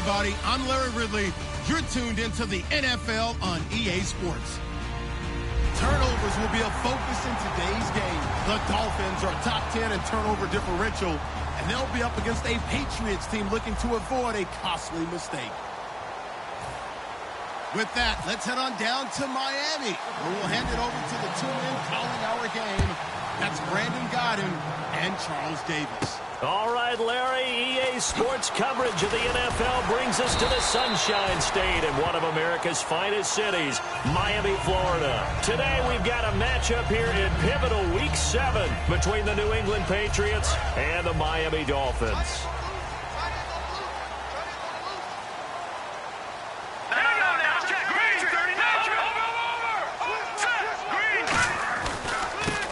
everybody. I'm Larry Ridley. You're tuned into the NFL on EA Sports. Turnovers will be a focus in today's game. The Dolphins are top 10 in turnover differential, and they'll be up against a Patriots team looking to avoid a costly mistake. With that, let's head on down to Miami, where we'll hand it over to the two men calling our game. That's Brandon Godden and Charles Davis. All right, Larry, EA Sports coverage of the NFL brings us to the Sunshine State in one of America's finest cities, Miami, Florida. Today, we've got a matchup here in pivotal Week 7 between the New England Patriots and the Miami Dolphins.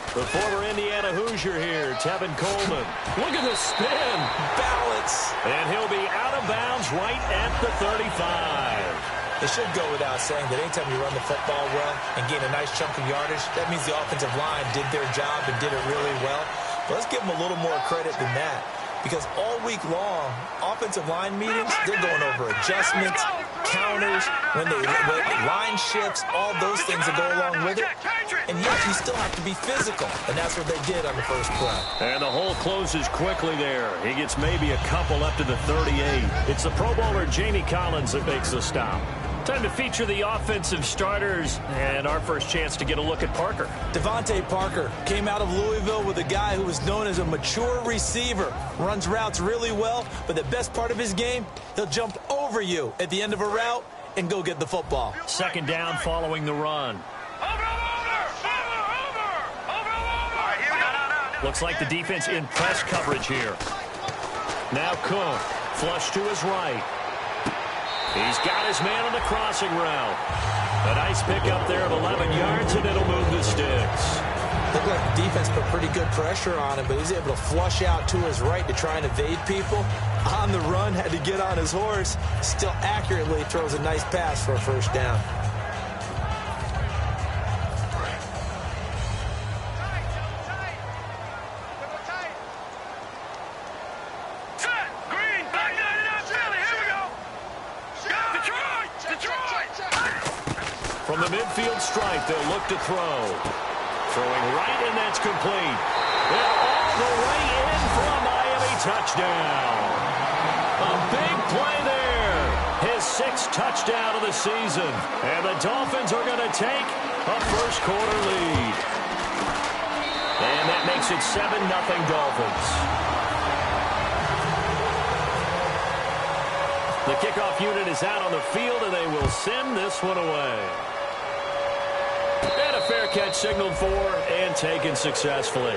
The former Indiana Hoosier here, Tevin Coleman. Look at the spin. Balance. And he'll be out of bounds right at the 35. It should go without saying that anytime you run the football well and gain a nice chunk of yardage, that means the offensive line did their job and did it really well. But let's give them a little more credit than that. Because all week long, offensive line meetings, they're going over adjustments, counters, when line shifts, all those things that go along with it. And yet you still have to be physical. And that's what they did on the first play. And the hole closes quickly there. He gets maybe a couple up to the 38. It's the Pro Bowler Jamie Collins that makes the stop. Time to feature the offensive starters and our first chance to get a look at Parker. Devontae Parker came out of Louisville with a guy who was known as a mature receiver. Runs routes really well, but the best part of his game, he'll jump over you at the end of a route and go get the football. Second down following the run. Looks like the defense in press coverage here. Now Cook, flush to his right. He's got his man on the crossing route. A nice pickup there of 11 yards, and it'll move the sticks. Looked like the defense put pretty good pressure on him, but he's able to flush out to his right to try and evade people. On the run, had to get on his horse. Still accurately throws a nice pass for a first down. From the midfield stripe, they'll look to throw. Throwing right, and that's complete. And all the way in for a Miami touchdown. A big play there. His 6th touchdown of the season. And the Dolphins are going to take a first-quarter lead. And that makes it 7-0 Dolphins. The kickoff unit is out on the field, and they will send this one away. And a fair catch signaled for and taken successfully.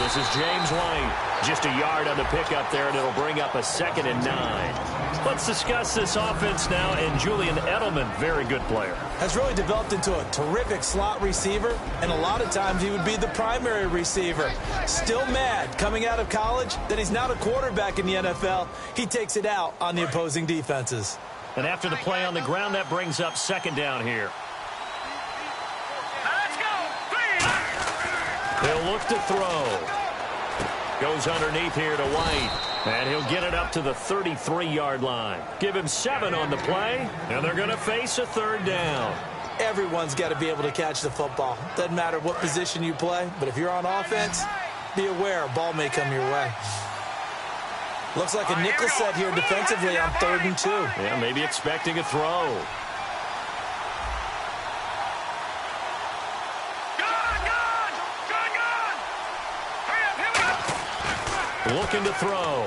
This is James White. Just a yard on the pickup there, and it'll bring up a 2nd and 9. Let's discuss this offense now, and Julian Edelman, very good player. Has really developed into a terrific slot receiver, and a lot of times he would be the primary receiver. Still mad coming out of college that he's not a quarterback in the NFL. He takes it out on the opposing defenses. And after the play on the ground, that brings up 2nd down here. They'll look to throw. Goes underneath here to White. And he'll get it up to the 33-yard line. Give him 7 on the play, and they're going to face a 3rd down. Everyone's got to be able to catch the football. Doesn't matter what position you play, but if you're on offense, be aware a ball may come your way. Looks like a nickel set here defensively on 3rd and 2. Yeah, maybe expecting a throw. Looking to throw.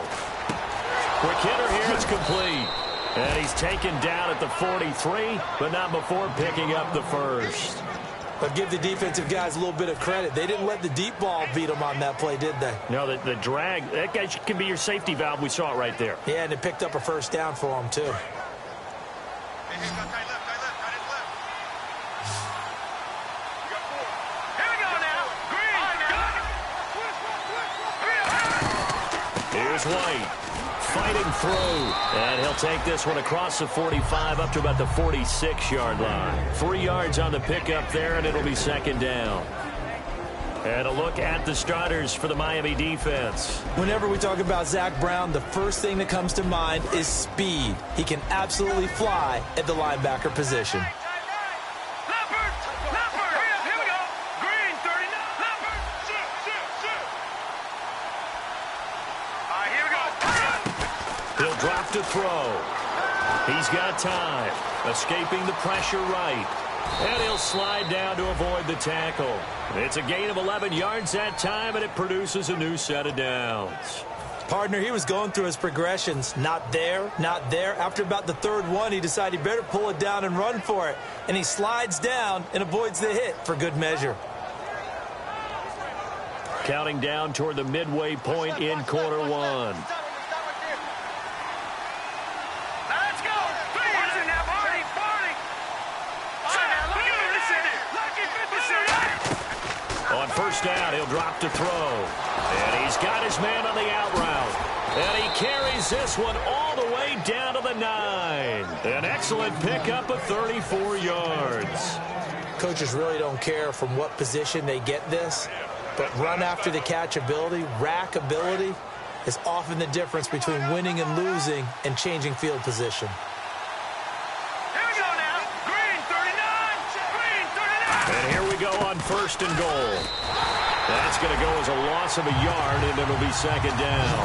Quick hitter here, it's complete. And he's taken down at the 43, but not before picking up the first. But give the defensive guys a little bit of credit. They didn't let the deep ball beat them on that play, did they? No, the drag, that guy can be your safety valve. We saw it right there. Yeah, and it picked up a first down for him, too. Here's White, fighting through, and he'll take this one across the 45 up to about the 46-yard line. 3 yards on the pickup there, and it'll be second down. And a look at the starters for the Miami defense. Whenever we talk about Zach Brown, the first thing that comes to mind is speed. He can absolutely fly at the linebacker position. He'll drop to throw. He's got time. Escaping the pressure right. And he'll slide down to avoid the tackle. It's a gain of 11 yards that time, and it produces a new set of downs. Partner, he was going through his progressions. Not there, not there. After about the third one, he decided he better pull it down and run for it. And he slides down and avoids the hit for good measure. Counting down toward the midway point in quarter one. On first down, he'll drop to throw. And he's got his man on the out route. And he carries this one all the way down to the 9. An excellent pickup of 34 yards. Coaches really don't care from what position they get this, but run after the catch ability, rack ability, is often the difference between winning and losing and changing field position. And here we go on first and goal. That's going to go as a loss of a yard, and it'll be second down.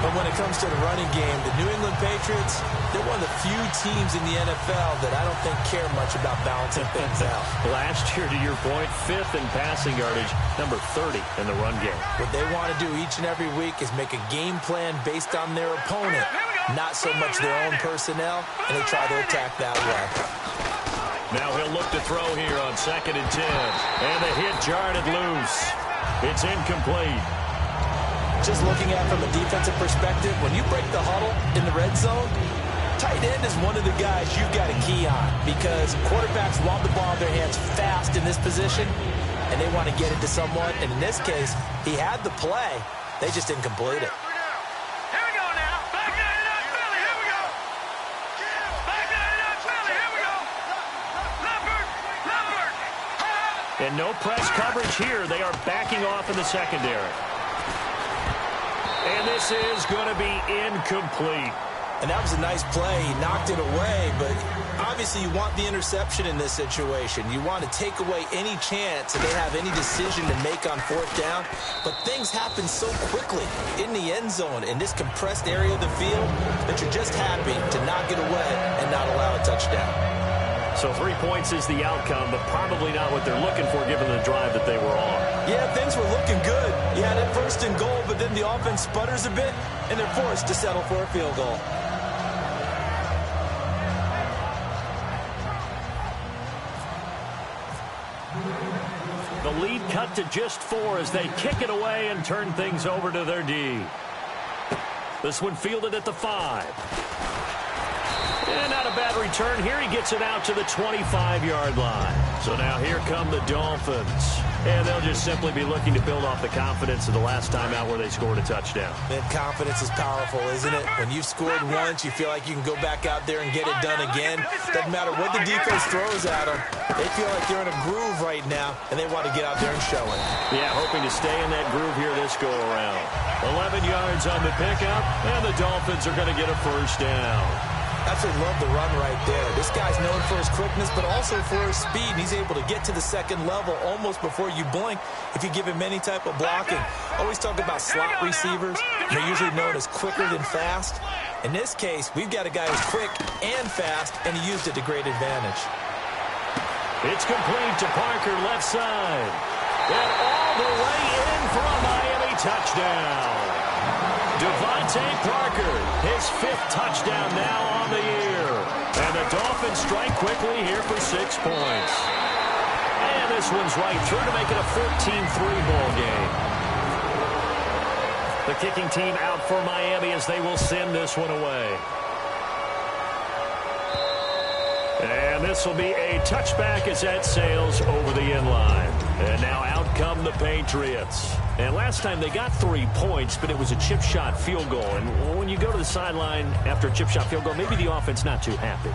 But when it comes to the running game, the New England Patriots, they're one of the few teams in the NFL that I don't think care much about balancing things out. Last year, to your point, 5th in passing yardage, number 30 in the run game. What they want to do each and every week is make a game plan based on their opponent, not so much their own personnel, and they try to attack that way. Now he'll look to throw here on 2nd and 10. And the hit jarred it loose. It's incomplete. Just looking at it from a defensive perspective, when you break the huddle in the red zone, tight end is one of the guys you've got to key on because quarterbacks want the ball in their hands fast in this position, and they want to get it to someone. And in this case, he had the play. They just didn't complete it. And no press coverage here. They are backing off in the secondary. And this is going to be incomplete. And that was a nice play. He knocked it away, but obviously you want the interception in this situation. You want to take away any chance that they have any decision to make on 4th down. But things happen so quickly in the end zone in this compressed area of the field that you're just happy to knock it away and not allow a touchdown. So 3 points is the outcome, but probably not what they're looking for given the drive that they were on. Yeah, things were looking good. You had it 1st and goal, but then the offense sputters a bit, and they're forced to settle for a field goal. The lead cut to just 4 as they kick it away and turn things over to their D. This one fielded at the 5. And not a bad return here. He gets it out to the 25-yard line. So now here come the Dolphins. And they'll just simply be looking to build off the confidence of the last time out where they scored a touchdown. And confidence is powerful, isn't it? When you've scored once, you feel like you can go back out there and get it done again. Doesn't matter what the defense throws at them. They feel like they're in a groove right now, and they want to get out there and show it. Yeah, hoping to stay in that groove here this go-around. 11 yards on the pickup, and the Dolphins are going to get a first down. Absolutely love the run right there. This guy's known for his quickness, but also for his speed. And he's able to get to the second level almost before you blink if you give him any type of blocking. Always talk about slot receivers. They're usually known as quicker than fast. In this case, we've got a guy who's quick and fast, and he used it to great advantage. It's complete to Parker, left side. And all the way in for a Miami touchdown. Devontae Parker, his 5th touchdown now on the year. And the Dolphins strike quickly here for 6 points. And this one's right through to make it a 14-3 ball game. The kicking team out for Miami as they will send this one away. And this will be a touchback as that sails over the end line. And now out come the Patriots. And last time they got 3 points, but it was a chip shot field goal. And when you go to the sideline after a chip shot field goal, maybe the offense not too happy.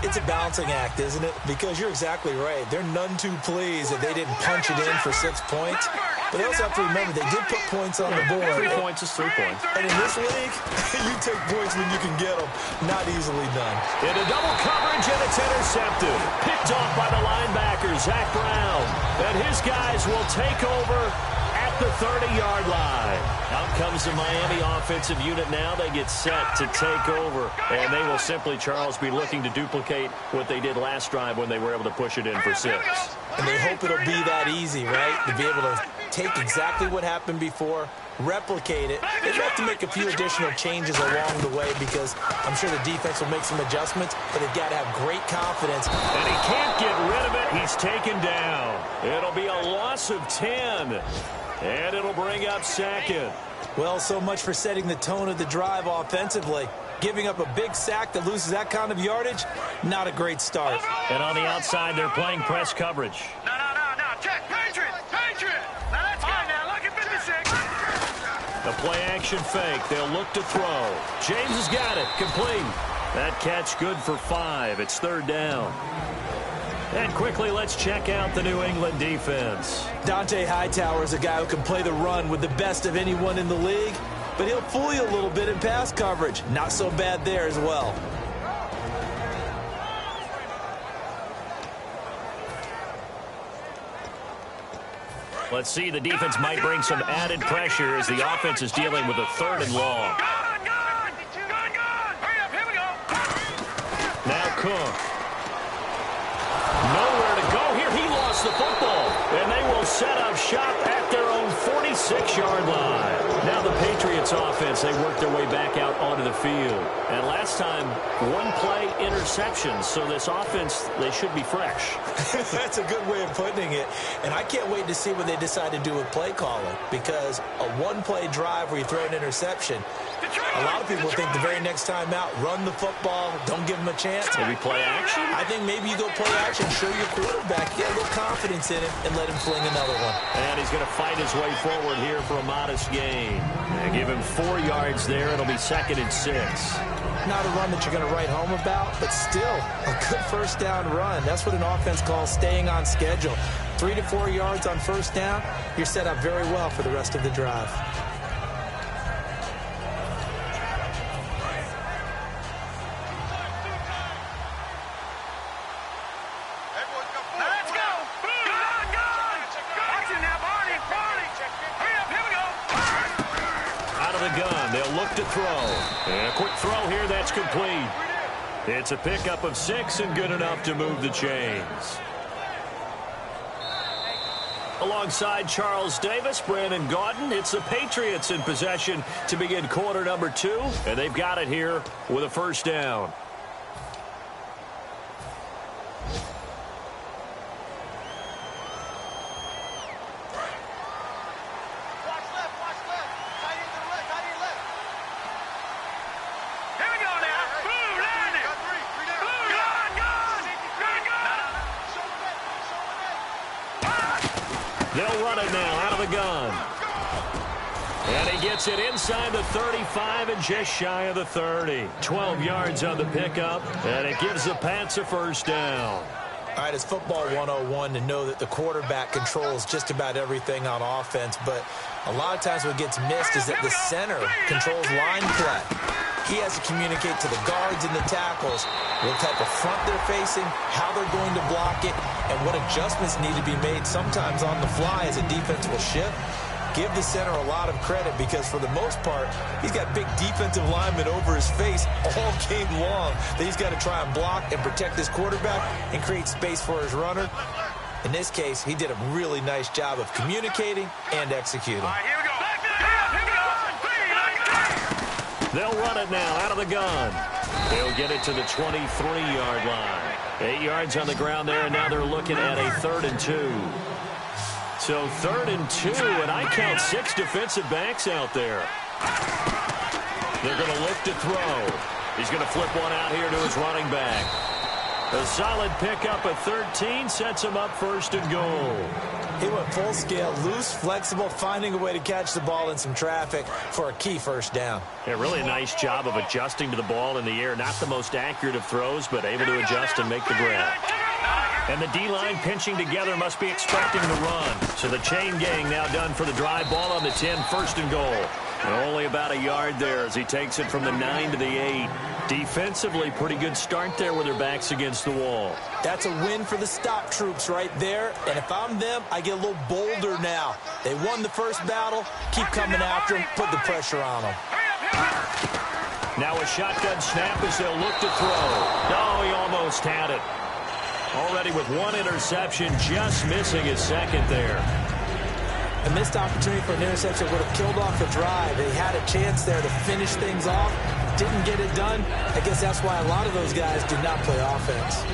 It's a balancing act, isn't it? Because you're exactly right. They're none too pleased that they didn't punch it in for 6 points. But they also have to remember they did put points on the board. 3 points is 3 points. And in this league, you take points when you can get them. Not easily done. In a double coverage, and it's intercepted. Picked off by the linebacker, Zach Brown. And his guys will take over at the 30-yard line. Out comes the Miami offensive unit now. They get set to take over. And they will simply, Charles, be looking to duplicate what they did last drive when they were able to push it in for 6. And they hope it'll be that easy, right? To be able to take exactly what happened before, replicate it. They've got to make a few additional changes along the way because I'm sure the defense will make some adjustments, but they've got to have great confidence. And he can't get rid of it. He's taken down. It'll be a loss of 10. And it'll bring up 2nd. Well, so much for setting the tone of the drive offensively. Giving up a big sack that loses that kind of yardage, not a great start. And on the outside, they're playing press coverage. No. Check. Patriot. Now that's good. Now look at 56. The play-action fake. They'll look to throw. James has got it. Complete. That catch good for 5. It's 3rd down. And quickly, let's check out the New England defense. Dante Hightower is a guy who can play the run with the best of anyone in the league, but he'll fool you a little bit in pass coverage. Not so bad there as well. Let's see, the defense might bring some added pressure as the offense is dealing with a 3rd and long. Good. Hurry up, here we go. Now Cook. Nowhere to go here. He lost the football. And they will set up shop at their own 46-yard line. Now the Patriots offense, they work their way back out onto the field. And last time, 1-play interception. So this offense, they should be fresh. That's a good way of putting it. And I can't wait to see what they decide to do with play calling. Because a 1-play drive where you throw an interception, a lot of people think the very next time out, run the football, don't give them a chance. Maybe play action? I think maybe you go play action, show your quarterback, get a little confidence in him, and let him fling another one. And he's going to fight his way forward here for a modest gain. And give him 4 yards there. It'll be 2nd and 6. Not a run that you're going to write home about, but still a good first down run. That's what an offense calls staying on schedule. 3 to 4 yards on first down, you're set up very well for the rest of the drive. To throw. And a quick throw here that's complete. It's a pickup of 6 and good enough to move the chains. Alongside Charles Davis, Brandon Gaudin, it's the Patriots in possession to begin quarter number 2. And they've got it here with a 1st down. They'll run it now out of the gun. And he gets it inside the 35 and just shy of the 30. 12 yards on the pickup, and it gives the Pats a 1st down. All right, it's football 101 to know that the quarterback controls just about everything on offense, but a lot of times what gets missed is that the center controls line play. He has to communicate to the guards and the tackles what type of front they're facing, how they're going to block it, and what adjustments need to be made sometimes on the fly as a defense will shift. Give the center a lot of credit because for the most part, he's got big defensive linemen over his face all game long that he's got to try and block and protect his quarterback and create space for his runner. In this case, he did a really nice job of communicating and executing. All right, here we go. Here we go. They'll run it now out of the gun. They'll get it to the 23-yard line. 8 yards on the ground there, and now they're looking at a 3rd and 2. So 3rd and 2, and I count 6 defensive backs out there. They're going to look to throw. He's going to flip one out here to his running back. A solid pickup at 13 sets him up 1st and goal. He went full scale, loose, flexible, finding a way to catch the ball in some traffic for a key 1st down. Yeah, really a nice job of adjusting to the ball in the air. Not the most accurate of throws, but able to adjust and make the grab. And the D-line pinching together must be expecting the run. So the chain gang now done for the drive. Ball on the 10, 1st and goal. And only about a yard there as he takes it from the 9 to the 8. Defensively, pretty good start there with their backs against the wall. That's a win for the stop troops right there. And if I'm them, I get a little bolder now. They won the first battle. Keep coming after them. Put the pressure on them. Now a shotgun snap as they'll look to throw. No, he almost had it. Already with 1 interception, just missing his 2nd there. A missed opportunity for an interception would have killed off the drive. They had a chance there to finish things off. Didn't get it done. I guess that's why a lot of those guys did not play offense.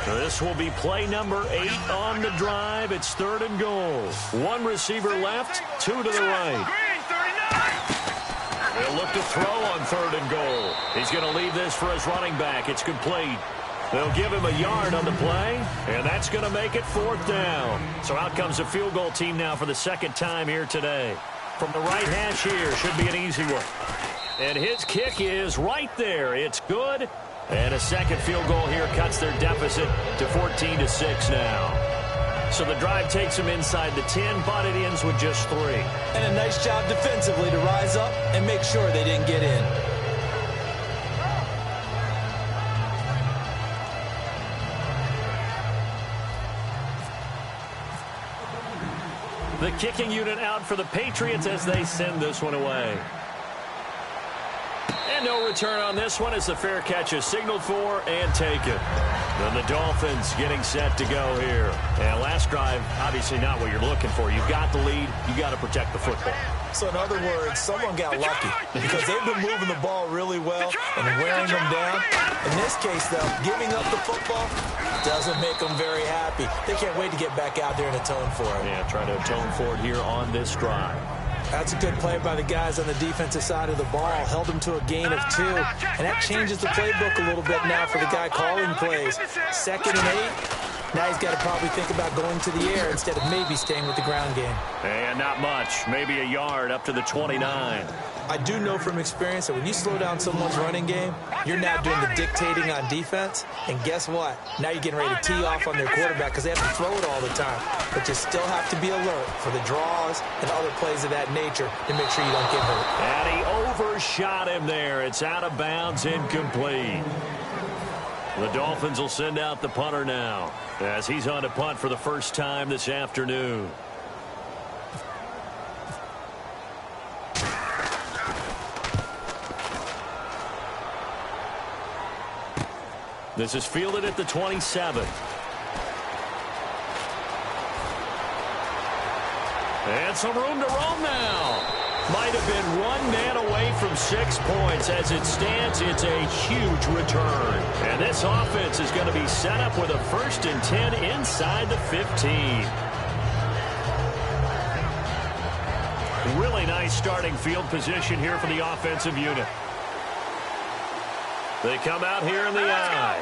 So this will be play number 8 on the drive. It's 3rd and goal. 1 receiver left, 2 to the right. They'll look to throw on 3rd and goal. He's going to leave this for his running back. It's complete. They'll give him a yard on the play, and that's going to make it 4th down. So out comes the field goal team now for the 2nd time here today. From the right hash here, should be an easy one. And his kick is right there. It's good. And a 2nd field goal here cuts their deficit to 14-6 now. So the drive takes them inside the 10, but it ends with just 3. And a nice job defensively to rise up and make sure they didn't get in. The kicking unit out for the Patriots as they send this one away. And no return on this one as the fair catch is signaled for and taken. Then the Dolphins getting set to go here. And last drive, obviously not what you're looking for. You've got the lead. You got to protect the football. So in other words, someone got lucky because they've been moving the ball really well and wearing them down. In this case, though, giving up the football doesn't make them very happy. They can't wait to get back out there and atone for it. Yeah, trying to atone for it here on this drive. That's a good play by the guys on the defensive side of the ball. Held them to a gain of 2. And that changes the playbook a little bit now for the guy calling plays. 2nd and 8. Now he's got to probably think about going to the air instead of maybe staying with the ground game. And not much. Maybe a yard up to the 29. I do know from experience that when you slow down someone's running game, you're now doing the dictating on defense. And guess what? Now you're getting ready to tee off on their quarterback because they have to throw it all the time. But you still have to be alert for the draws and other plays of that nature to make sure you don't get hurt. And he overshot him there. It's out of bounds, incomplete. The Dolphins will send out the punter now as he's on to punt for the first time this afternoon. This is fielded at the 27. And some room to roam now. Might have been 1 man away from 6 points. As it stands, it's a huge return. And this offense is going to be set up with a 1st and 10 inside the 15. Really nice starting field position here for the offensive unit. They come out here in the eye.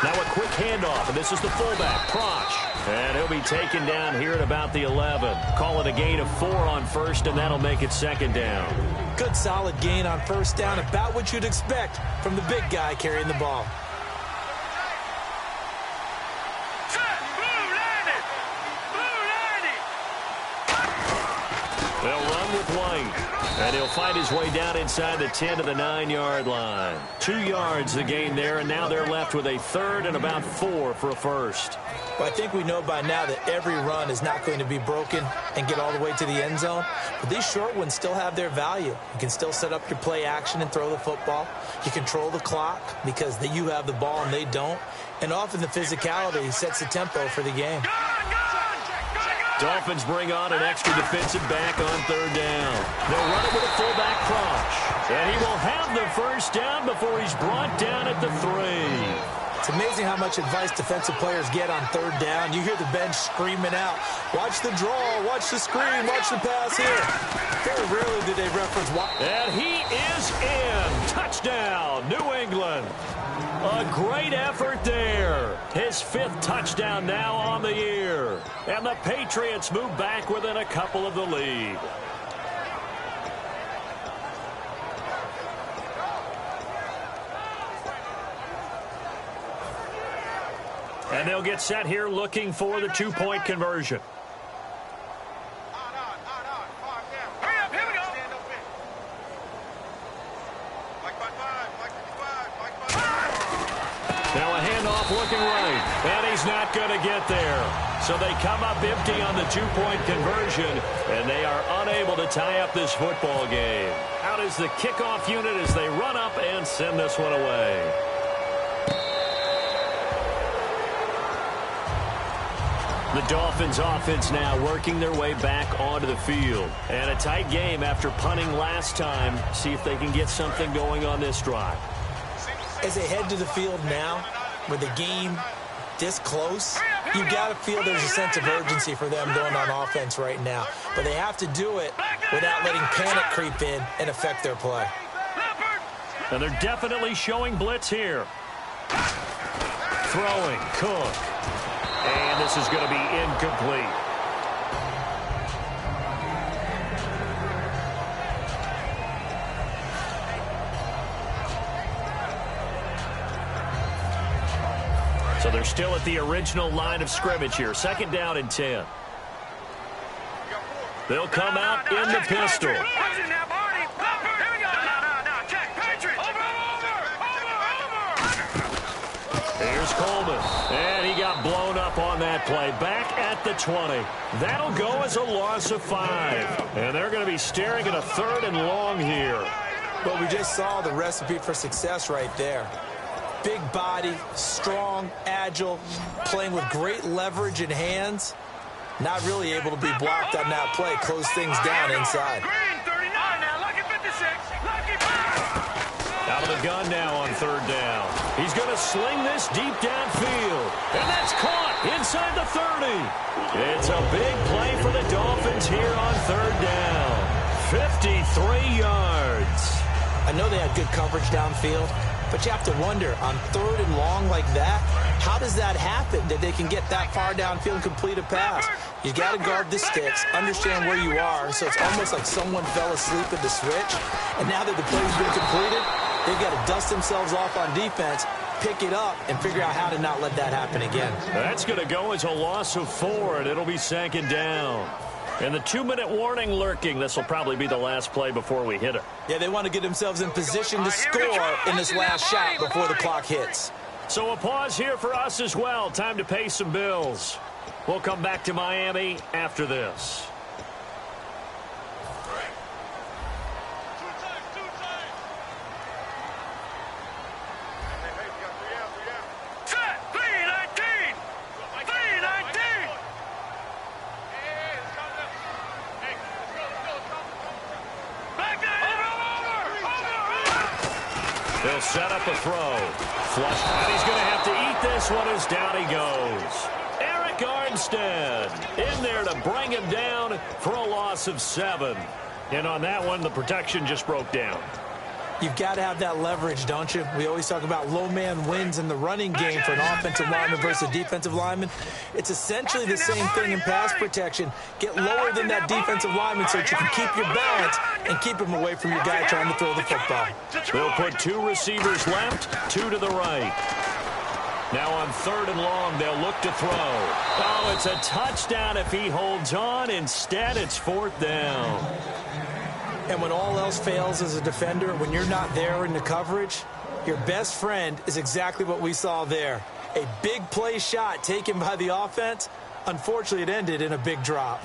Now a quick handoff, and this is the fullback, Proch. And he'll be taken down here at about the 11. Call it a gain of 4 on 1st, and that'll make it 2nd down. Good solid gain on 1st down, about what you'd expect from the big guy carrying the ball. They'll run with White, and he'll fight his way down inside the 10 to the 9-yard line. 2 yards the gain there, and now they're left with a 3rd and about 4 for a 1st. Well, I think we know by now that every run is not going to be broken and get all the way to the end zone. But these short ones still have their value. You can still set up your play action and throw the football. You control the clock because you have the ball and they don't. And often the physicality sets the tempo for the game. Dolphins bring on an extra defensive back on third down. They'll run it with a fullback crunch. And he will have the first down before he's brought down at the 3. It's amazing how much advice defensive players get on third down. You hear the bench screaming out, watch the draw, watch the screen, watch the pass here. Very rarely do they reference what. And he is in. Touchdown, New England. A great effort there. His 5th touchdown now on the year. And the Patriots move back within a couple of the lead. And they'll get set here looking for the 2-point conversion. Now a handoff looking right, and he's not going to get there. So they come up empty on the 2-point conversion, and they are unable to tie up this football game. Out is the kickoff unit as they run up and send this one away. The Dolphins offense now working their way back onto the field. And a tight game after punting last time. See if they can get something going on this drive. As they head to the field now, with the game this close, you've got to feel there's a sense of urgency for them going on offense right now. But they have to do it without letting panic creep in and affect their play. And they're definitely showing blitz here. Throwing, Cook. And this is going to be incomplete. So they're still at the original line of scrimmage here. 2nd down and 10. They'll come out in the pistol. Here's Coleman. And he got blown up on that play. Back at the 20. That'll go as a loss of 5. And they're going to be staring at a 3rd and long here. Well, we just saw the recipe for success right there. Big body, strong, agile, playing with great leverage in hands. Not really able to be blocked on that play. Close things down inside. Out of the gun now on 3rd down. He's going to sling this deep downfield. And that's caught inside the 30. It's a big play for the Dolphins here on 3rd down. 53 yards. I know they had good coverage downfield, but you have to wonder, on 3rd and long like that, how does that happen, that they can get that far downfield and complete a pass? You got to guard the sticks, understand where you are, so it's almost like someone fell asleep at the switch, and now that the play's been completed, they've got to dust themselves off on defense, pick it up, and figure out how to not let that happen again. That's going to go as a loss of 4, and it'll be 2nd down. And the 2-minute warning lurking. This will probably be the last play before we hit it. Yeah, they want to get themselves in position to score in this last shot before the clock hits. So a pause here for us as well. Time to pay some bills. We'll come back to Miami after this. They'll set up a throw. Flush. And he's going to have to eat this one as down he goes. Eric Armstead in there to bring him down for a loss of 7. And on that one, the protection just broke down. You've got to have that leverage, don't you? We always talk about low man wins in the running game for an offensive lineman versus a defensive lineman. It's essentially the same thing in pass protection. Get lower than that defensive lineman so that you can keep your balance and keep him away from your guy trying to throw the football. They'll put 2 receivers left, 2 to the right. Now on 3rd and long, they'll look to throw. Oh, it's a touchdown if he holds on. Instead, it's 4th down. And when all else fails as a defender, when you're not there in the coverage, your best friend is exactly what we saw there. A big play shot taken by the offense. Unfortunately, it ended in a big drop.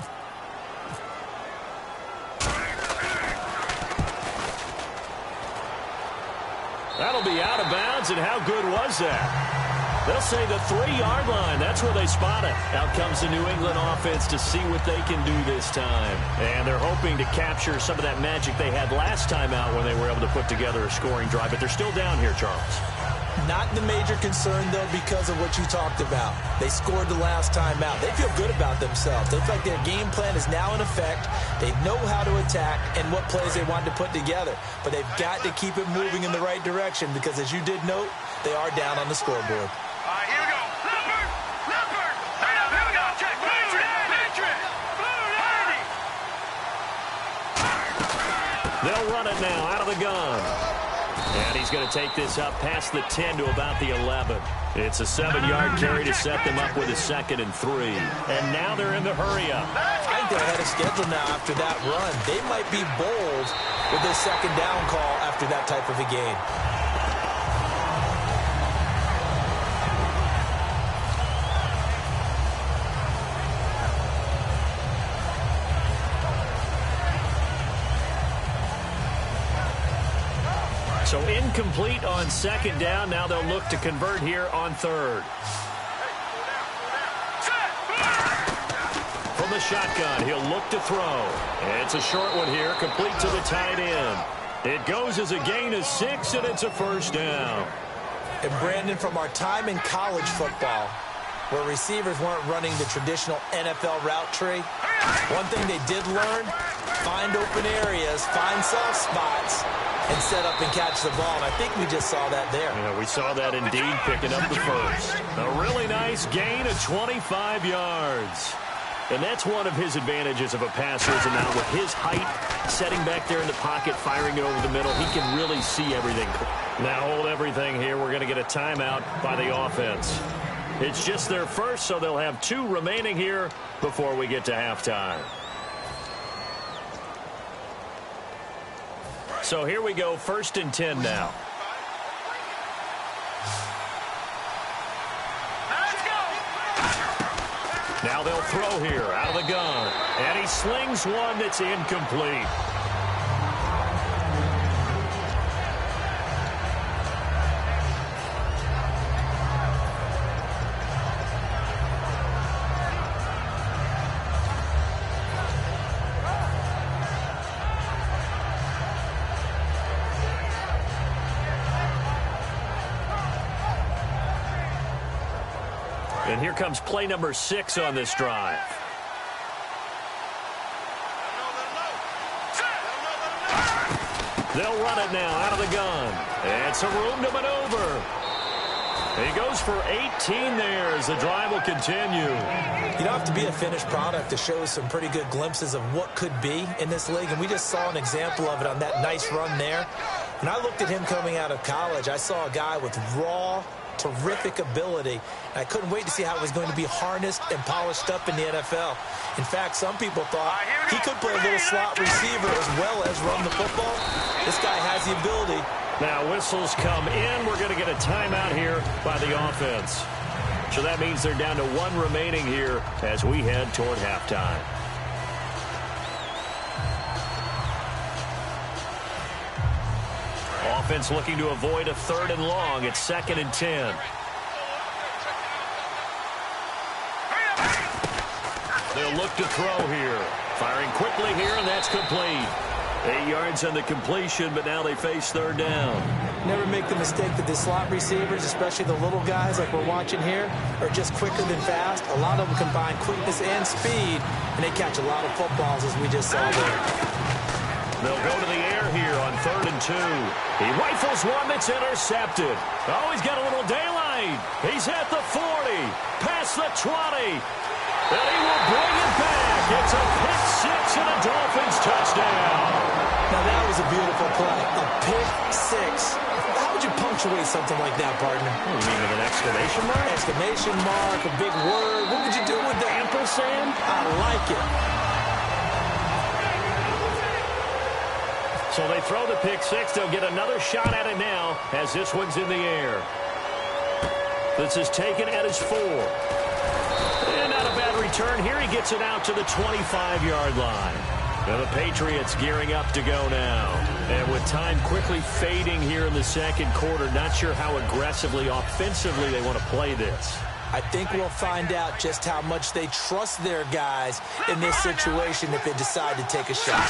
That'll be out of bounds, and how good was that? They'll say the 3-yard line. That's where they spot it. Out comes the New England offense to see what they can do this time. And they're hoping to capture some of that magic they had last time out when they were able to put together a scoring drive. But they're still down here, Charles. Not the major concern, though, because of what you talked about. They scored the last time out. They feel good about themselves. They feel like their game plan is now in effect. They know how to attack and what plays they want to put together. But they've got to keep it moving in the right direction because, as you did note, they are down on the scoreboard. All right, here we go. Leopard! Leopard! Here we go. Check. Patriot! They'll run it now out of the gun. And he's going to take this up past the 10 to about the 11. It's a 7-yard carry to set them up with a 2nd and 3. And now they're in the hurry-up. I think they're ahead of schedule now after that run. They might be bold with this 2nd down call after that type of a game. So incomplete on 2nd down. Now they'll look to convert here on 3rd. From the shotgun, he'll look to throw. It's a short one here, complete to the tight end. It goes as a gain of 6, and it's a 1st down. And Brandon, from our time in college football, where receivers weren't running the traditional NFL route tree, one thing they did learn, find open areas, find soft spots, and set up and catch the ball. And I think we just saw that there. Yeah, we saw that indeed, picking up the 1st. A really nice gain of 25 yards. And that's one of his advantages of a passer is now with his height, setting back there in the pocket, firing it over the middle, he can really see everything. Now hold everything here. We're going to get a timeout by the offense. It's just their first, so they'll have 2 remaining here before we get to halftime. So here we go, 1st and 10 now. Now they'll throw here out of the gun. And he slings one that's incomplete. And here comes play number 6 on this drive. They'll run it now out of the gun. And some room to maneuver. He goes for 18 there as the drive will continue. You don't have to be a finished product to show some pretty good glimpses of what could be in this league. And we just saw an example of it on that nice run there. When I looked at him coming out of college, I saw a guy with raw, terrific ability. I couldn't wait to see how it was going to be harnessed and polished up in the NFL. In fact, some people thought he could play a little slot receiver as well as run the football. This guy has the ability. Now whistles come in. We're going to get a timeout here by the offense. So that means they're down to 1 remaining here as we head toward halftime. Offense looking to avoid a 3rd and long. It's 2nd and 10. They'll look to throw here. Firing quickly here, and that's complete. 8 yards on the completion, but now they face 3rd down. Never make the mistake that the slot receivers, especially the little guys like we're watching here, are just quicker than fast. A lot of them combine quickness and speed, and they catch a lot of footballs, as we just saw there. They'll go to the air here on 3rd and 2. He rifles one that's intercepted. Oh, he's got a little daylight. He's at the 40, past the 20. And he will bring it back. It's a pick 6 and a Dolphins touchdown. Now that was a beautiful play. A pick 6. How would you punctuate something like that, partner? You mean with an exclamation mark? Exclamation mark, a big word. What would you do with that? Ampersand? I like it. So they throw the pick 6. They'll get another shot at it now as this one's in the air. This is taken at his 4. And not a bad return here. He gets it out to the 25-yard line. And the Patriots gearing up to go now. And with time quickly fading here in the second quarter, not sure how aggressively, offensively they want to play this. I think we'll find out just how much they trust their guys in this situation if they decide to take a shot.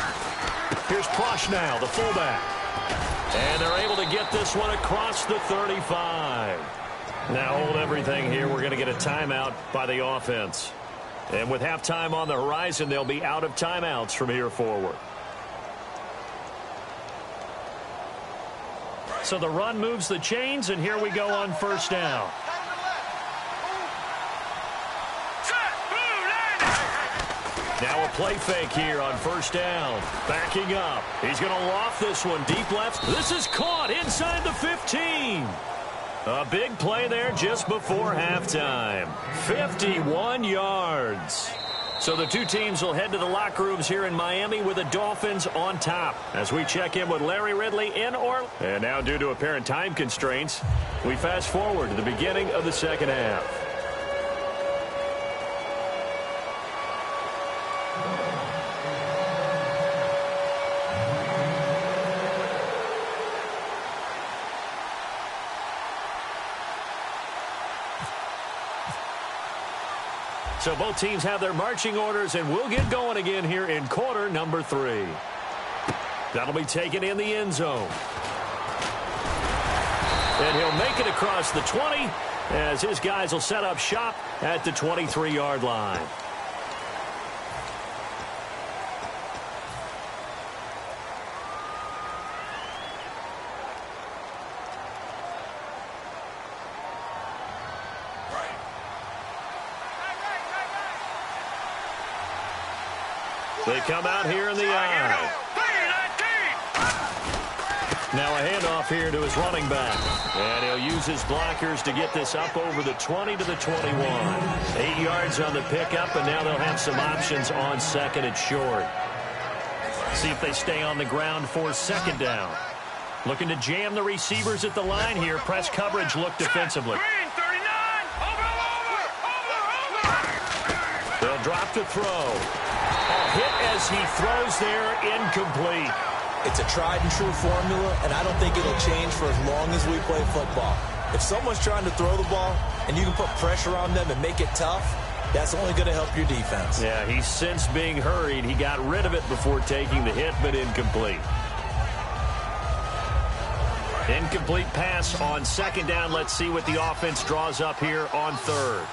Here's Prosh now, the fullback. And they're able to get this one across the 35. Now hold everything here. We're going to get a timeout by the offense. And with halftime on the horizon, they'll be out of timeouts from here forward. So the run moves the chains, and here we go on first down. Now a play fake here on first down. Backing up. He's going to loft this one deep left. This is caught inside the 15. A big play there just before halftime. 51 yards. So the two teams will head to the locker rooms here in Miami with the Dolphins on top. As we check in with Larry Ridley in Orlando. And now due to apparent time constraints, we fast forward to the beginning of the second half. So both teams have their marching orders, and we'll get going again here in quarter number 3. That'll be taken in the end zone. And he'll make it across the 20 as his guys will set up shop at the 23-yard line. They come out here in the eye. Now a handoff here to his running back. And he'll use his blockers to get this up over the 20 to the 21. 8 yards on the pickup, and now they'll have some options on second and short. See if they stay on the ground for second down. Looking to jam the receivers at the line here. Press coverage look defensively. They'll drop to throw. Hit as he throws there, incomplete. It's a tried-and-true formula, and I don't think it'll change for as long as we play football. If someone's trying to throw the ball and you can put pressure on them and make it tough, that's only going to help your defense. Yeah, he's since being hurried. He got rid of it before taking the hit, but incomplete. Incomplete pass on second down. Let's see what the offense draws up here on third.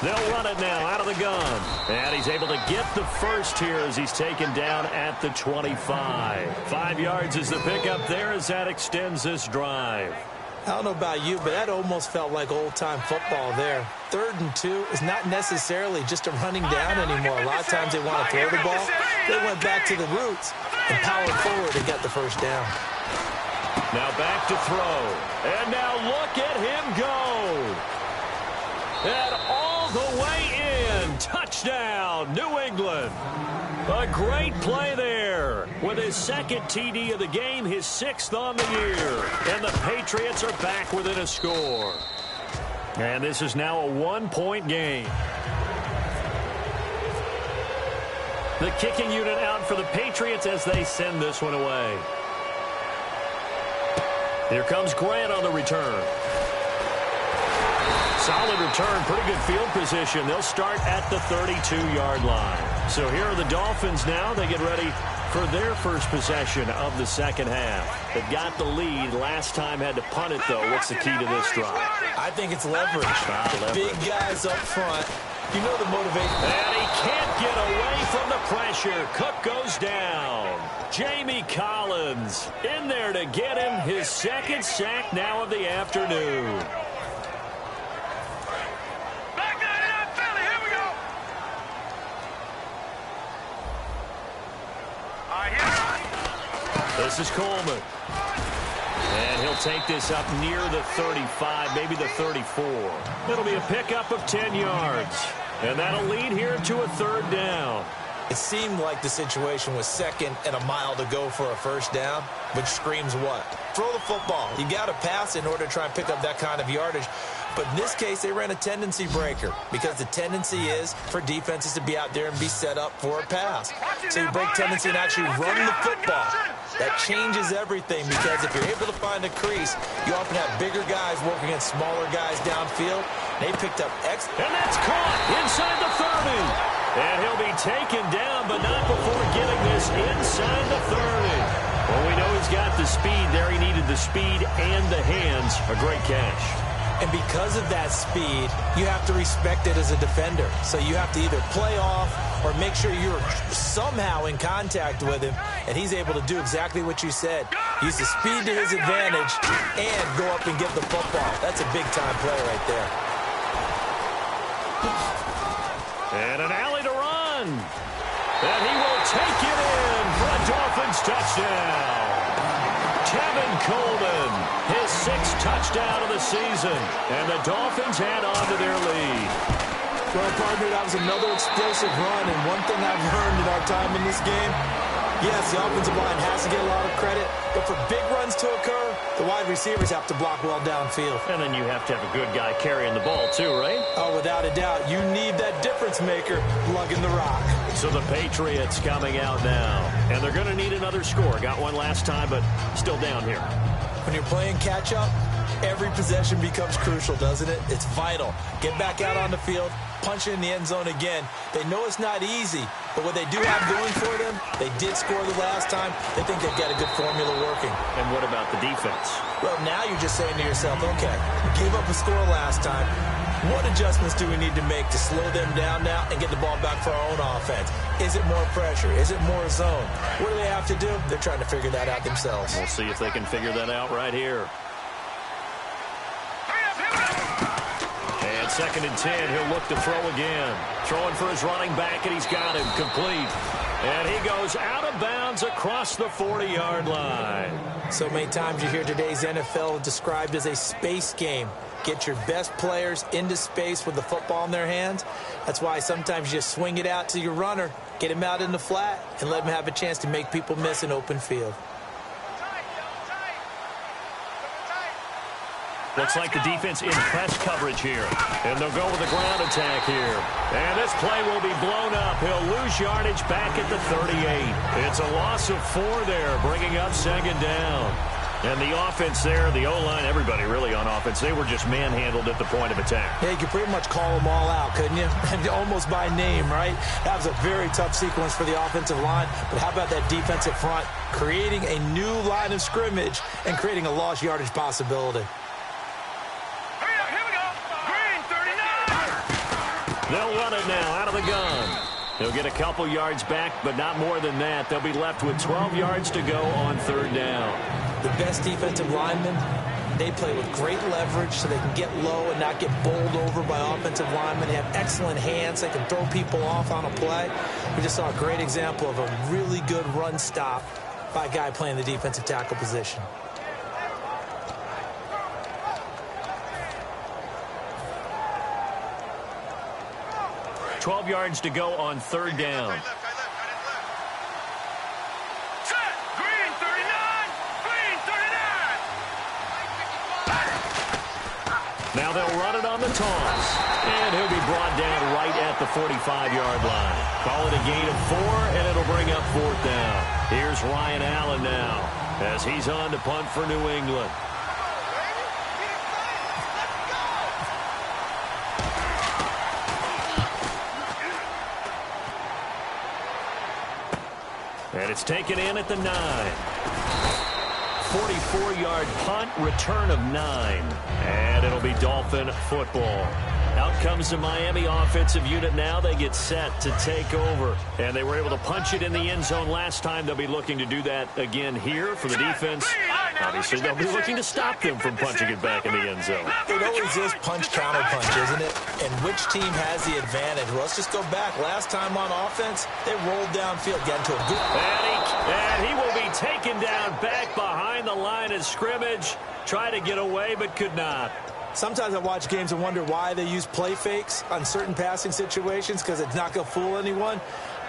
They'll run it now out of the gun. And he's able to get the first here as he's taken down at the 25. 5 yards is the pickup there as that extends this drive. I don't know about you, but that almost felt like old-time football there. 3rd and 2 is not necessarily just a running down anymore. A lot of times they want to throw the ball. They went back to the roots and powered forward and got the first down. Now back to throw. And now look at him go. And all the way in. Touchdown, New England. A great play there. With his second TD of the game, his 6th on the year. And the Patriots are back within a score. And this is now a 1-point game. The kicking unit out for the Patriots as they send this one away. Here comes Grant on the return. Solid return, pretty good field position. They'll start at the 32-yard line. So here are the Dolphins now. They get ready for their first possession of the second half. They got the lead. Last time had to punt it, though. What's the key to this drive? I think it's leverage. Big guys up front. You know the motivation. And he can't get away from the pressure. Cook goes down. Jamie Collins in there to get him his 2nd sack now of the afternoon. This is Coleman. And he'll take this up near the 35, maybe the 34. It'll be a pickup of 10 yards. And that'll lead here to a 3rd down. It seemed like the situation was second and a mile to go for a first down, which screams what? Throw the football. You got to pass in order to try and pick up that kind of yardage. But in this case, they ran a tendency breaker because the tendency is for defenses to be out there and be set up for a pass. So you break tendency and actually run the football. That changes everything because if you're able to find a crease, you often have bigger guys working against smaller guys downfield. They picked up And that's caught inside the 30. And he'll be taken down, but not before getting this inside the 30. Well, we know he's got the speed there. He needed the speed and the hands. A great catch. And because of that speed, you have to respect it as a defender. So you have to either play off or make sure you're somehow in contact with him, and he's able to do exactly what you said. Use the speed to his advantage and go up and get the football. That's a big-time play right there. And an alley to run. And he will take it in for a Dolphins touchdown. Kevin Coleman, his 6th touchdown of the season. And the Dolphins add on to their lead. Well, partner, that was another explosive run. And one thing I've learned in our time in this game, yes, the offensive line has to get a lot of credit. But for big runs to occur, the wide receivers have to block well downfield. And then you have to have a good guy carrying the ball too, right? Oh, without a doubt. You need that difference maker lugging the rock. So the Patriots coming out now. And they're going to need another score. Got one last time, but still down here. When you're playing catch-up, every possession becomes crucial, doesn't it? It's vital. Get back out on the field, punch it in the end zone again. They know it's not easy, but what they do have going for them, they did score the last time. They think they've got a good formula working. And what about the defense? Well, now you're just saying to yourself, okay, we gave up a score last time. What adjustments do we need to make to slow them down now and get the ball back for our own offense? Is it more pressure? Is it more zone? What do they have to do? They're trying to figure that out themselves. We'll see if they can figure that out right here. And 2nd and 10, he'll look to throw again. Throwing for his running back, and he's got him complete. And he goes out of bounds across the 40-yard line. So many times you hear today's NFL described as a space game. Get your best players into space with the football in their hands. That's why sometimes you just swing it out to your runner, get him out in the flat, and let him have a chance to make people miss an open field. Looks like the defense in press coverage here. And they'll go with a ground attack here. And this play will be blown up. He'll lose yardage back at the 38. It's a loss of 4 there, bringing up 2nd down. And the offense there, the O-line, everybody really on offense, they were just manhandled at the point of attack. Yeah, you could pretty much call them all out, couldn't you? Almost by name, right? That was a very tough sequence for the offensive line. But how about that defensive front creating a new line of scrimmage and creating a lost yardage possibility? They'll run it now out of the gun. They'll get a couple yards back, but not more than that. They'll be left with 12 yards to go on 3rd down. The best defensive linemen, they play with great leverage so they can get low and not get bowled over by offensive linemen. They have excellent hands. They can throw people off on a play. We just saw a great example of a really good run stop by a guy playing the defensive tackle position. $12 yards to go on 3rd down. Now they'll run it on the toss. And he'll be brought down right at the 45-yard line. Call it a gain of 4, and it'll bring up 4th down. Here's Ryan Allen now as he's on to punt for New England. And it's taken in at the 9. 44-yard punt, return of 9. And it'll be Dolphin football. Out comes the Miami offensive unit now. They get set to take over. And they were able to punch it in the end zone last time. They'll be looking to do that again here for the defense. Obviously, they'll be looking to stop them from punching it back in the end zone. It always is punch-counter-punch, isn't it? And which team has the advantage? Well, let's just go back. Last time on offense, they rolled downfield, got into a good... And he will be taken down back behind the line of scrimmage. Tried to get away, but could not. Sometimes I watch games and wonder why they use play fakes on certain passing situations because it's not going to fool anyone.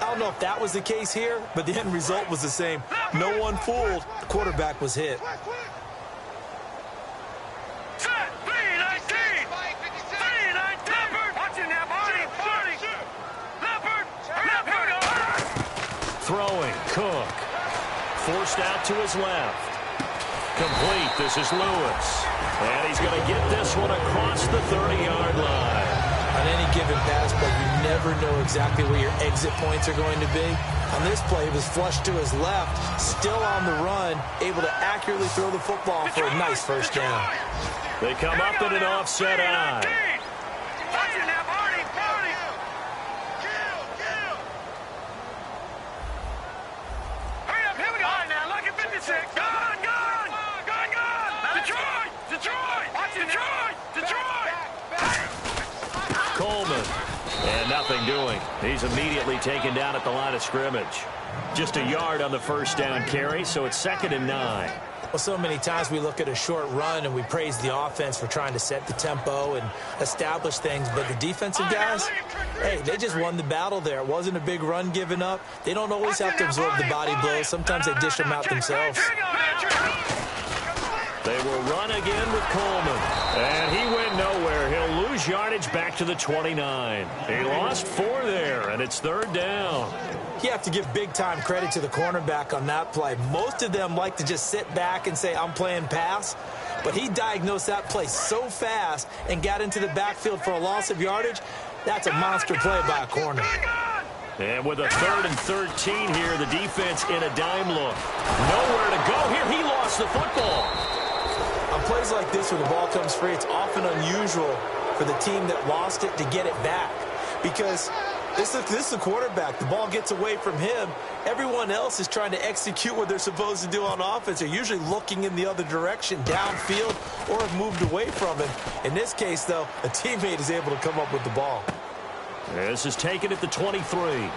I don't know if that was the case here, but the end result was the same. No one fooled. The quarterback was hit. Throwing, Cook. Forced out to his left. Complete, this is Lewis. And he's going to get this one across the 30-yard line. On any given pass play, you never know exactly where your exit points are going to be. On this play, he was flushed to his left, still on the run, able to accurately throw the football for a nice first down. They come up in an offset eye. Coleman, and nothing doing. He's immediately taken down at the line of scrimmage. Just a yard on the first down carry, so it's 2nd and 9. Well, so many times we look at a short run and we praise the offense for trying to set the tempo and establish things, but the defensive guys, hey, they just won the battle there. It wasn't a big run given up. They don't always have to absorb the body blows. Sometimes they dish them out themselves. They will run again with Coleman. And he went nowhere. He'll lose yardage back to the 29. He lost 4 there, and it's 3rd down. You have to give big-time credit to the cornerback on that play. Most of them like to just sit back and say, I'm playing pass. But he diagnosed that play so fast and got into the backfield for a loss of yardage. That's a monster play by a corner. And with a 3rd and 13 here, the defense in a dime look. Nowhere to go here. He lost the football. On plays like this where the ball comes free, it's often unusual for the team that lost it to get it back. Because this is the quarterback. The ball gets away from him. Everyone else is trying to execute what they're supposed to do on offense. They're usually looking in the other direction, downfield, or have moved away from him. In this case, though, a teammate is able to come up with the ball. This is taken at the 23.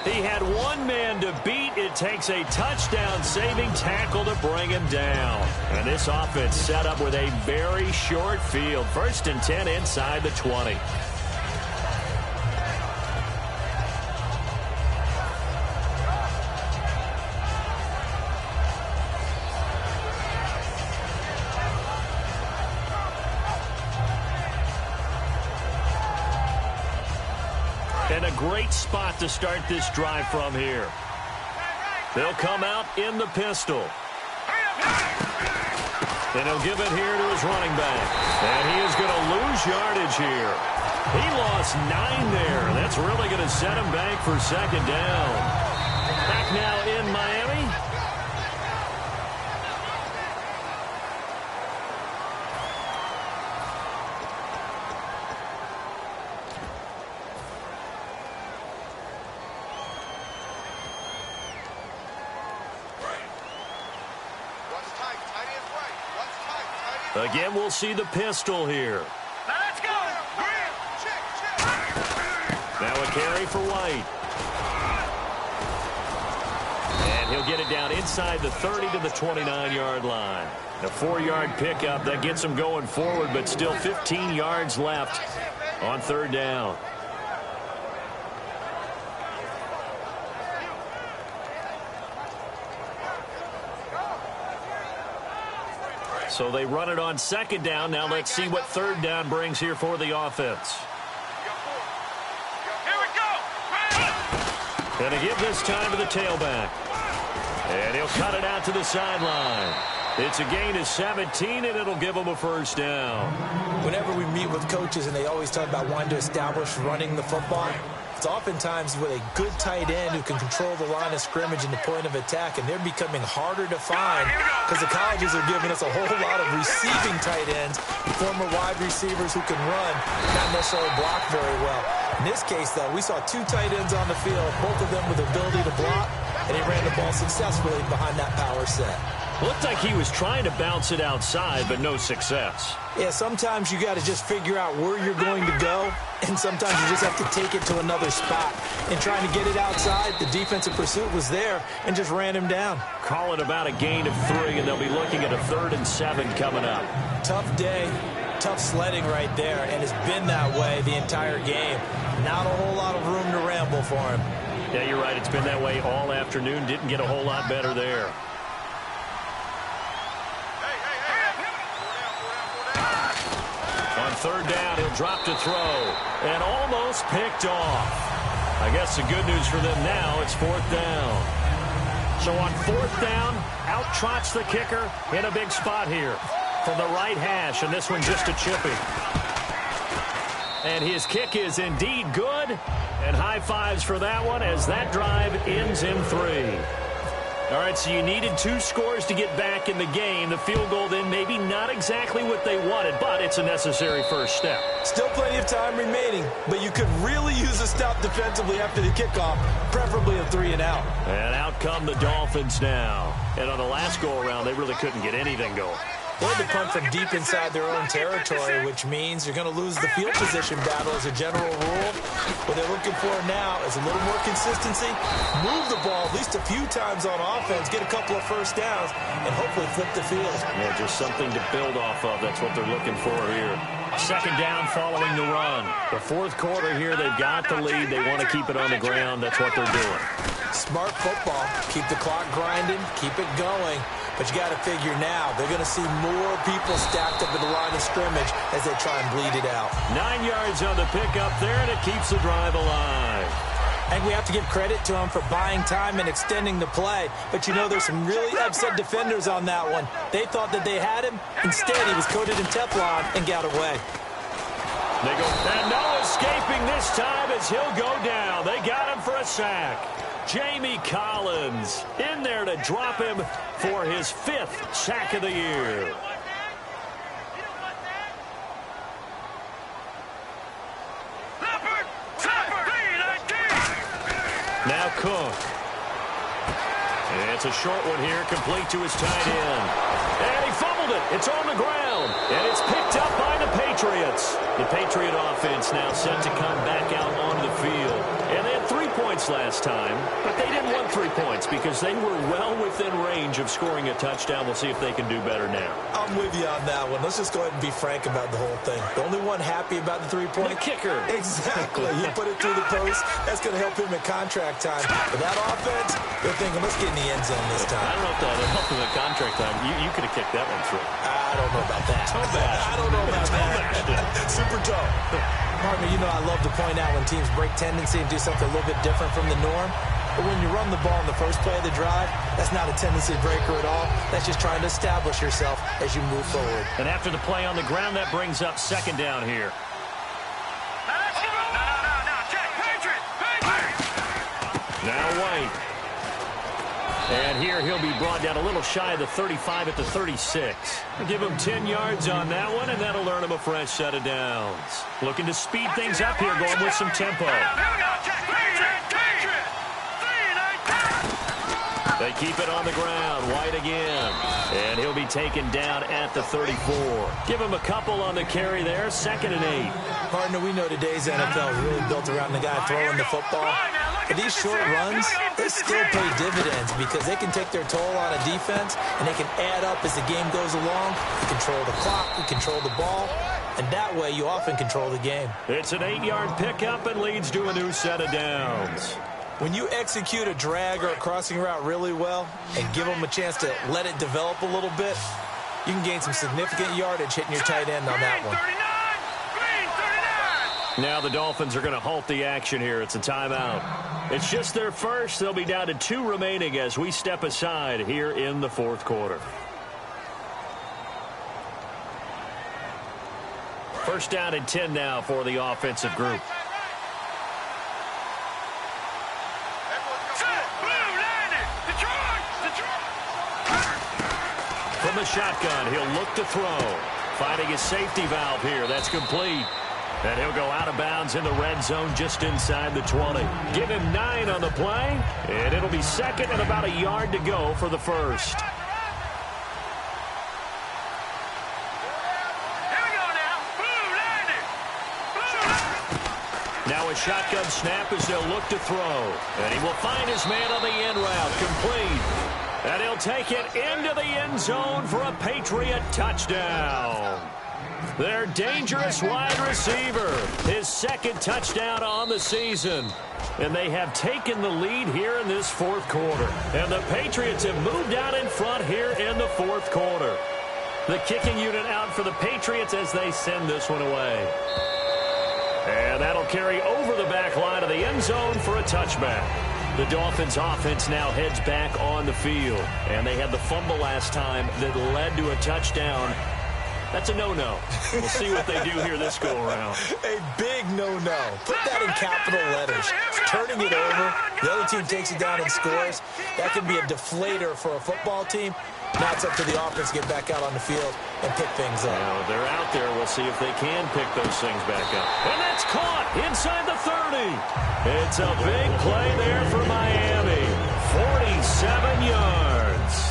He had one man to beat. It takes a touchdown-saving tackle to bring him down. And this offense set up with a very short field. 1st and 10 inside the 20. And a great spot to start this drive from here. They'll come out in the pistol. And he'll give it here to his running back. And he is going to lose yardage here. He lost 9 there. That's really going to set him back for 2nd down. Back now in Miami. Again, we'll see the pistol here. Let's go. Now a carry for White. And he'll get it down inside the 30 to the 29-yard line. A 4-yard pickup that gets him going forward, but still 15 yards left on 3rd down. So they run it on 2nd down. Now let's see what 3rd down brings here for the offense. Here we go. Going to give this time to the tailback. And he'll cut it out to the sideline. It's a gain of 17, and it'll give him a 1st down. Whenever we meet with coaches and they always talk about wanting to establish running the football, it's oftentimes with a good tight end who can control the line of scrimmage and the point of attack, and they're becoming harder to find because the colleges are giving us a whole lot of receiving tight ends, former wide receivers who can run, not necessarily block very well. In this case, though, we saw 2 tight ends on the field, both of them with the ability to block, and he ran the ball successfully behind that power set. Looked like he was trying to bounce it outside, but no success. Yeah, sometimes you got to just figure out where you're going to go, and sometimes you just have to take it to another spot. And trying to get it outside, the defensive pursuit was there and just ran him down. Call it about a gain of 3, and they'll be looking at a 3rd and 7 coming up. Tough day, tough sledding right there, and it's been that way the entire game. Not a whole lot of room to ramble for him. Yeah, you're right. It's been that way all afternoon. Didn't get a whole lot better there. On 3rd down, he'll drop to throw, and almost picked off. I guess the good news for them now, it's 4th down. So on 4th down, out trots the kicker in a big spot here from the right hash, and this one just a chippy. And his kick is indeed good, and high fives for that one as that drive ends in 3. All right, so you needed 2 scores to get back in the game. The field goal then maybe not exactly what they wanted, but it's a necessary first step. Still plenty of time remaining, but you could really use a stop defensively after the kickoff, preferably a 3 and out. And out come the Dolphins now. And on the last go-around, they really couldn't get anything going. They had to punt from deep inside their own territory, which means you're going to lose the field position battle as a general rule. What they're looking for now is a little more consistency, move the ball at least a few times on offense, get a couple of first downs, and hopefully flip the field. Yeah, just something to build off of. That's what they're looking for here. 2nd down following the run. The 4th quarter here, they've got the lead. They want to keep it on the ground. That's what they're doing. Smart football. Keep the clock grinding, keep it going. But you got to figure now, they're going to see more people stacked up at the line of scrimmage as they try and bleed it out. 9 yards on the pickup there, and it keeps the drive alive. And we have to give credit to him for buying time and extending the play. But you know, there's some really upset defenders on that one. They thought that they had him. Instead, he was coated in Teflon and got away. They go, and no escaping this time as he'll go down. They got him for a sack. Jamie Collins in there to drop him for his 5th sack of the year. Now Cook. And it's a short one here, complete to his tight end. And he fumbled it. It's on the ground. And it's picked up by the Patriots. The Patriot offense now set to come back out onto the field. And they had 3 points last time, but they didn't want 3 points because they were well within range of scoring a touchdown. We'll see if they can do better now. I'm with you on that one. Let's just go ahead and be frank about the whole thing. The only one happy about the 3-point? The kicker. Exactly. You put it through the post. That's going to help him in contract time. But that offense, they're thinking, let's get in the end zone this time. I don't know if that helped him in contract time. You could have kicked that one through. I don't know about that. I don't know about that. Super toe. Partner, you know I love to point out when teams break tendency and do something a little bit different from the norm. But when you run the ball in the first play of the drive, that's not a tendency breaker at all. That's just trying to establish yourself as you move forward. And after the play on the ground, that brings up 2nd down here. Now White. And here he'll be brought down a little shy of the 35 at the 36. Give him 10 yards on that one, and that'll earn him a fresh set of downs. Looking to speed things up here, going with some tempo. They keep it on the ground. White again. And he'll be taken down at the 34. Give him a couple on the carry there. 2nd and 8. Partner, we know today's NFL is really built around the guy throwing the football. But these short runs, they still pay dividends because they can take their toll on a defense, and they can add up as the game goes along. You control the clock, you control the ball, and that way you often control the game. It's an 8-yard pickup and leads to a new set of downs. When you execute a drag or a crossing route really well and give them a chance to let it develop a little bit, you can gain some significant yardage hitting your tight end on that one. Now the Dolphins are going to halt the action here. It's a timeout. It's just their first. They'll be down to 2 remaining as we step aside here in the 4th quarter. 1st down and 10 now for the offensive group. From the shotgun, he'll look to throw. Finding his safety valve here. That's complete. And he'll go out of bounds in the red zone just inside the 20. Give him 9 on the play, and it'll be 2nd and about a yard to go for the first. a shotgun snap as they'll look to throw. And he will find his man on the end route. Complete. And he'll take it into the end zone for a Patriot touchdown. Their dangerous wide receiver, his second touchdown on the season. And they have taken the lead here in this fourth quarter. And the Patriots have moved out in front here in the fourth quarter. The kicking unit out for the Patriots as they send this one away. And that'll carry over the back line of the end zone for a touchback. The Dolphins offense now heads back on the field. And they had the fumble last time that led to a touchdown. That's a no-no. We'll see what they do here this go-around. A big no-no. Put that in capital letters. Turning it over, the other team takes it down and scores. That can be a deflator for a football team. Now it's up to the offense to get back out on the field and pick things up. Now they're out there. We'll see if they can pick those things back up. And that's caught inside the 30. It's a big play there for Miami. 47 yards.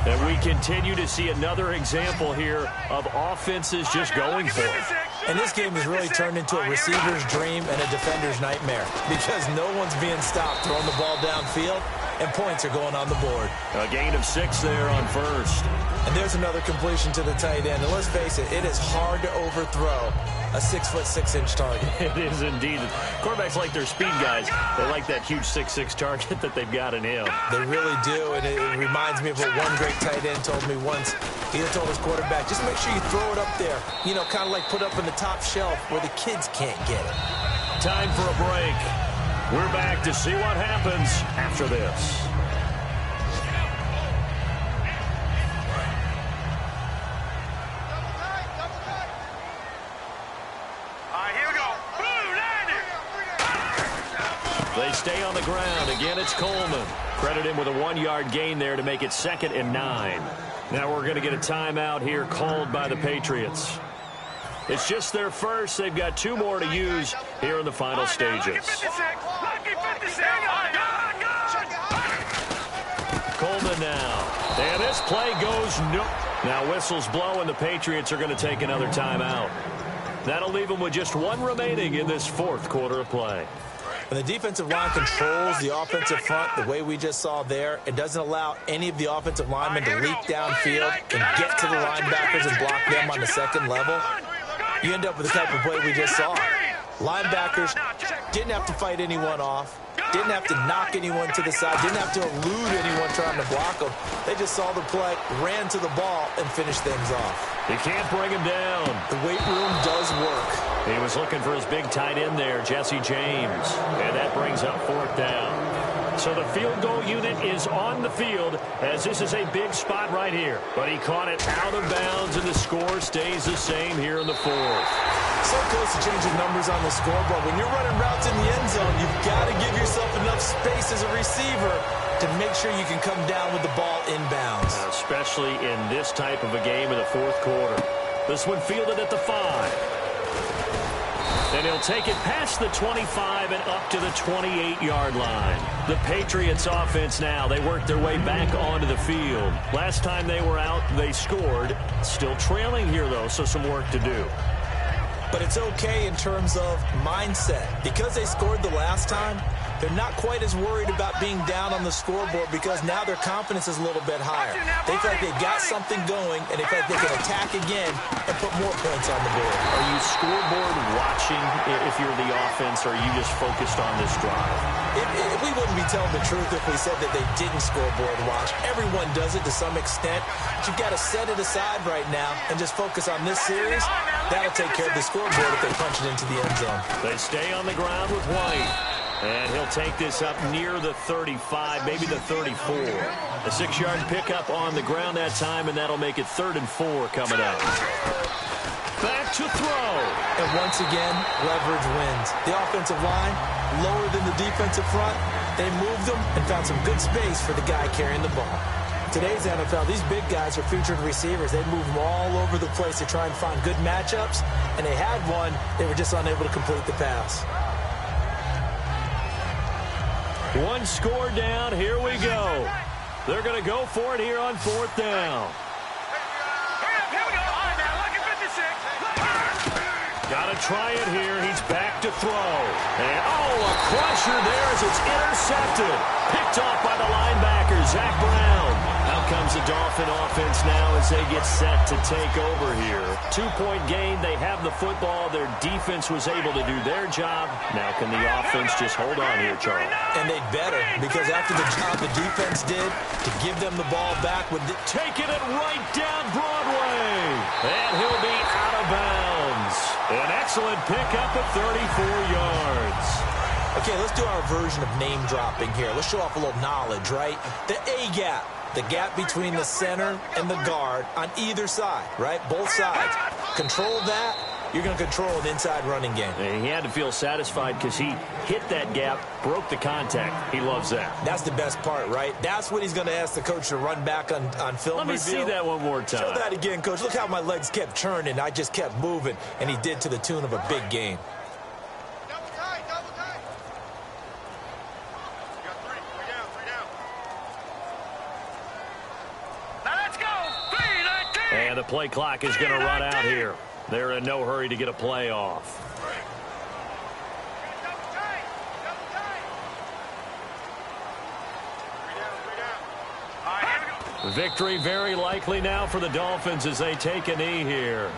And we continue to see another example here of offenses just going for it. And this game has really turned into a receiver's dream and a defender's nightmare because no one's being stopped throwing the ball downfield, and points are going on the board. A gain of 6 there on first. And there's another completion to the tight end. And let's face it, it is hard to overthrow a 6'6" target. It is indeed. Quarterbacks like their speed guys. They like that huge 6'6" target that they've got in him. They really do, and it reminds me of what one great tight end told me once. He told his quarterback, just make sure you throw it up there. You know, kind of like put up in the top shelf where the kids can't get it. Time for a break. We're back to see what happens after this. They stay on the ground. Again, it's Coleman. Credit him with a 1-yard gain there to make it 2nd and 9. Now we're going to get a timeout here called by the Patriots. It's just their first. They've got 2 more to use here in the final stages. Coleman now. And this play goes no. Now whistles blow, and the Patriots are going to take another timeout. That'll leave them with just 1 remaining in this fourth quarter of play. When the defensive line controls the offensive front the way we just saw there, it doesn't allow any of the offensive linemen to leak downfield and get to the linebackers and block them on the second level. You end up with the type of play we just saw. Linebackers didn't have to fight anyone off, didn't have to knock anyone to the side, didn't have to elude anyone trying to block them. They just saw the play, ran to the ball, and finished things off. You can't bring him down. The weight room does work. He was looking for his big tight end there, Jesse James. And that brings up 4th down. So the field goal unit is on the field as this is a big spot right here. But he caught it out of bounds, and the score stays the same here in the 4th. So close to changing numbers on the scoreboard. When you're running routes in the end zone, you've got to give yourself enough space as a receiver to make sure you can come down with the ball inbounds. Especially in this type of a game in the 4th quarter. This one fielded at the 5. And he'll take it past the 25 and up to the 28-yard line. The Patriots offense now, they work their way back onto the field. Last time they were out, they scored. Still trailing here, though, so some work to do. But it's okay in terms of mindset. Because they scored the last time, they're not quite as worried about being down on the scoreboard because now their confidence is a little bit higher. They feel like they've got something going, and they feel like they can attack again and put more points on the board. Are you scoreboard watching if you're the offense, or are you just focused on this drive? We wouldn't be telling the truth if we said that they didn't scoreboard watch. Everyone does it to some extent. But you've got to set it aside right now and just focus on this series. That'll take care of the scoreboard if they punch it into the end zone. They stay on the ground with White. And he'll take this up near the 35, maybe the 34. A 6-yard pickup on the ground that time, and that'll make it 3rd and 4 coming up. Back to throw. And once again, leverage wins. The offensive line, lower than the defensive front. They moved them and found some good space for the guy carrying the ball. Today's NFL, these big guys are featured receivers. They move them all over the place to try and find good matchups. And they had one. They were just unable to complete the pass. 1 score down. Here we go. They're going to go for it here on 4th down. Here we go. All right, now, look at 56. Got going to try it here. He's back to throw. And, a crusher there as it's intercepted. Picked off by the linebacker, Zach Brown. Out comes the Dolphin offense now as they get set to take over here. 2-point gain. They have the football. Their defense was able to do their job. Now can the offense just hold on here, Charles? And they better, because after the job the defense did to give them the ball back, with taking it right down Broadway. And he'll be out of bounds. An excellent pickup of 34 yards. Okay, let's do our version of name dropping here. Let's show off a little knowledge, right? The A-gap. The gap between the center and the guard on either side, right? Both sides. Control that, you're going to control an inside running game. And he had to feel satisfied because he hit that gap, broke the contact. He loves that. That's the best part, right? That's what he's going to ask the coach to run back on film Let me review. see that one more time. Show that again, coach. Look how my legs kept churning. I just kept moving, and he did to the tune of a big gain. Double tight, double tight. You got three down, three down. Now let's go. 3-19. And the play clock is going to run out here. They're in no hurry to get a play off. Double tight, double tight. 3 down. All right, here we go. Victory very likely now for the Dolphins as they take a knee here.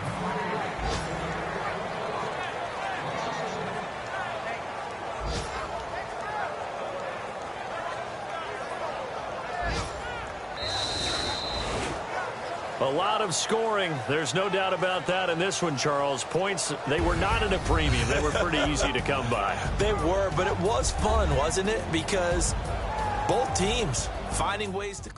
A lot of scoring. There's no doubt about that in this one, Charles. Points, they were not at a premium. They were pretty easy to come by. They were, but it was fun, wasn't it? Because both teams finding ways to